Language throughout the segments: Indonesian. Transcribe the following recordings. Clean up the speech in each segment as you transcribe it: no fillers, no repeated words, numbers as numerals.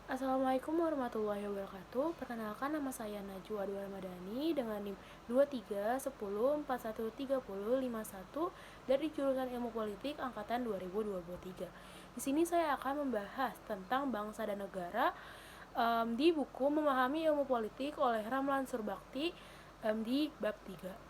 Assalamualaikum warahmatullahi wabarakatuh. Perkenalkan, nama saya Najwa Dua Ramadhani dengan NIM 2310413051 dari jurusan Ilmu Politik angkatan 2023. Di sini saya akan membahas tentang bangsa dan negara di buku Memahami Ilmu Politik oleh Ramlan Surbakti di bab 3.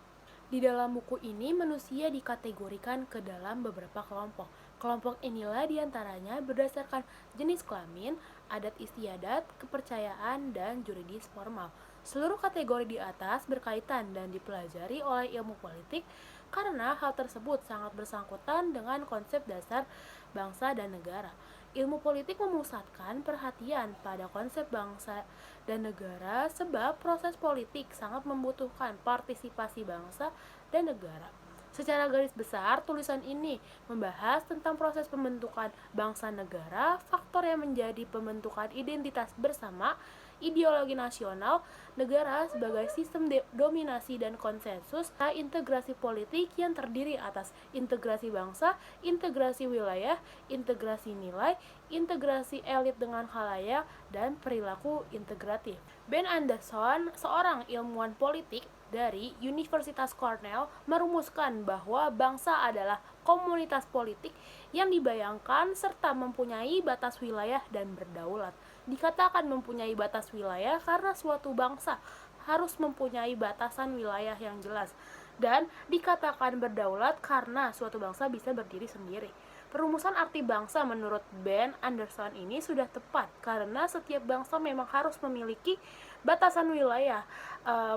Di dalam buku ini, manusia dikategorikan ke dalam beberapa kelompok. Kelompok inilah diantaranya berdasarkan jenis kelamin, adat istiadat, kepercayaan, dan juridis formal. Seluruh kategori di atas berkaitan dan dipelajari oleh ilmu politik karena hal tersebut sangat bersangkutan dengan konsep dasar bangsa dan negara. Ilmu politik memusatkan perhatian pada konsep bangsa dan negara sebab proses politik sangat membutuhkan partisipasi bangsa dan negara. Secara garis besar, tulisan ini membahas tentang proses pembentukan bangsa negara, faktor yang menjadi pembentukan identitas bersama, ideologi nasional, negara sebagai sistem dominasi dan konsensus, integrasi politik yang terdiri atas integrasi bangsa, integrasi wilayah, integrasi nilai, integrasi elit dengan khalayak, dan perilaku integratif. Ben Anderson, seorang ilmuwan politik dari Universitas Cornell, merumuskan bahwa bangsa adalah komunitas politik yang dibayangkan serta mempunyai batas wilayah dan berdaulat. Dikatakan mempunyai batas wilayah karena suatu bangsa harus mempunyai batasan wilayah yang jelas, dan dikatakan berdaulat karena suatu bangsa bisa berdiri sendiri. Perumusan arti bangsa menurut Ben Anderson ini sudah tepat karena setiap bangsa memang harus memiliki batasan wilayah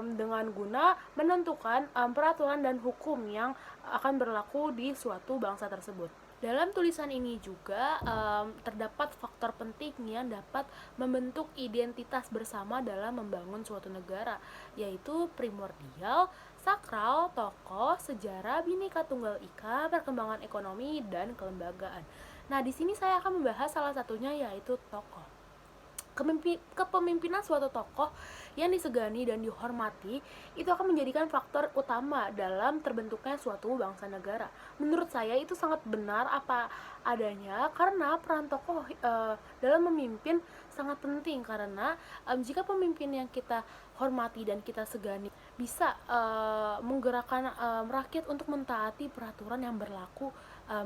dengan guna menentukan peraturan dan hukum yang akan berlaku di suatu bangsa tersebut. Dalam tulisan ini juga terdapat faktor penting yang dapat membentuk identitas bersama dalam membangun suatu negara, yaitu primordial, sakral, tokoh, sejarah, Bhinneka Tunggal Ika, perkembangan ekonomi, dan kelembagaan. Nah, di sini saya akan membahas salah satunya, yaitu tokoh. Kepemimpinan suatu tokoh yang disegani dan dihormati itu akan menjadikan faktor utama dalam terbentuknya suatu bangsa negara. Menurut saya itu sangat benar apa adanya karena peran tokoh dalam memimpin sangat penting karena jika pemimpin yang kita hormati dan kita segani bisa menggerakkan rakyat untuk mentaati peraturan yang berlaku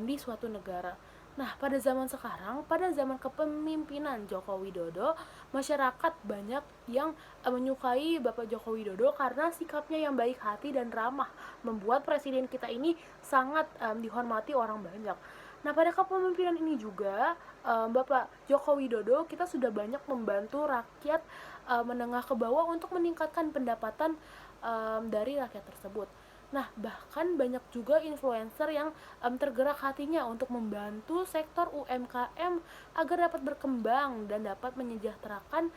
di suatu negara. Nah, pada zaman sekarang, pada zaman kepemimpinan Joko Widodo, masyarakat banyak yang menyukai Bapak Joko Widodo karena sikapnya yang baik hati dan ramah, membuat presiden kita ini sangat dihormati orang banyak. Nah, pada kepemimpinan ini juga Bapak Joko Widodo kita sudah banyak membantu rakyat menengah ke bawah untuk meningkatkan pendapatan dari rakyat tersebut. Nah, bahkan banyak juga influencer yang tergerak hatinya untuk membantu sektor UMKM agar dapat berkembang dan dapat menyejahterakan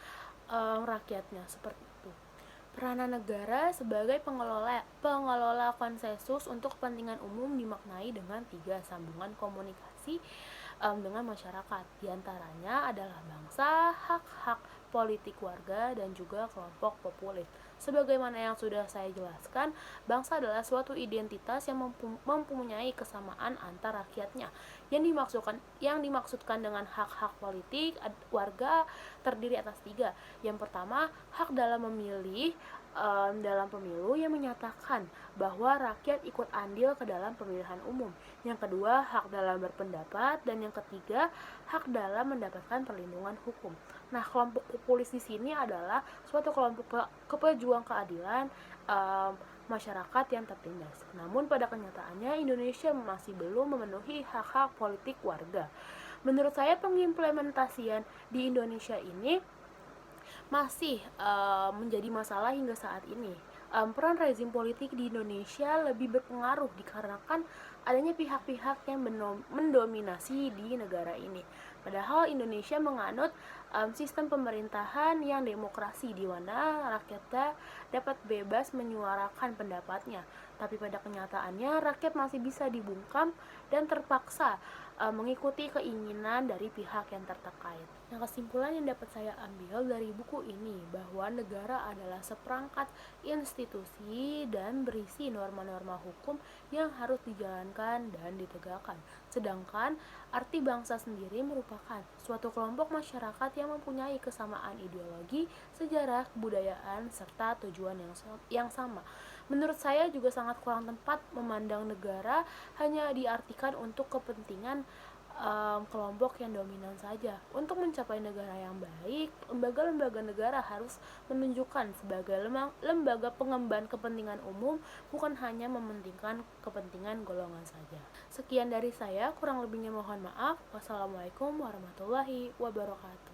rakyatnya seperti itu. Peranan negara sebagai pengelola konsensus untuk kepentingan umum dimaknai dengan 3 sambungan komunikasi dengan masyarakat. Di antaranya adalah bangsa, hak-hak politik warga, dan juga kelompok populis. Sebagaimana yang sudah saya jelaskan, bangsa adalah suatu identitas yang mempunyai kesamaan antar rakyatnya. Yang dimaksudkan dengan hak-hak politik warga terdiri atas 3. Yang pertama, hak dalam memilih dalam pemilu yang menyatakan bahwa rakyat ikut andil ke dalam pemilihan umum. Yang kedua, hak dalam berpendapat, dan yang ketiga, hak dalam mendapatkan perlindungan hukum. Nah, kelompok populis di sini adalah suatu kelompok pejuang keadilan masyarakat yang tertindas. Namun pada kenyataannya Indonesia masih belum memenuhi hak-hak politik warga. Menurut saya pengimplementasian di Indonesia ini masih menjadi masalah hingga saat ini. Peran rezim politik di Indonesia lebih berpengaruh dikarenakan adanya pihak-pihak yang mendominasi di negara ini. Padahal Indonesia menganut sistem pemerintahan yang demokrasi di mana rakyatnya dapat bebas menyuarakan pendapatnya. Tapi pada kenyataannya rakyat masih bisa dibungkam dan terpaksa mengikuti keinginan dari pihak yang terkait. Nah, kesimpulan yang dapat saya ambil dari buku ini bahwa negara adalah seperangkat institusi dan berisi norma-norma hukum yang harus dijalankan dan ditegakkan. Sedangkan arti bangsa sendiri merupakan suatu kelompok masyarakat yang mempunyai kesamaan ideologi, sejarah, kebudayaan, serta tujuan yang sama. Menurut saya juga sangat kurang tepat memandang negara hanya diartikan untuk kepentingan kelompok yang dominan saja. Untuk mencapai negara yang baik, lembaga-lembaga negara harus menunjukkan sebagai lembaga pengemban kepentingan umum, bukan hanya mementingkan kepentingan golongan saja. Sekian dari saya, kurang lebihnya mohon maaf. Wassalamualaikum warahmatullahi wabarakatuh.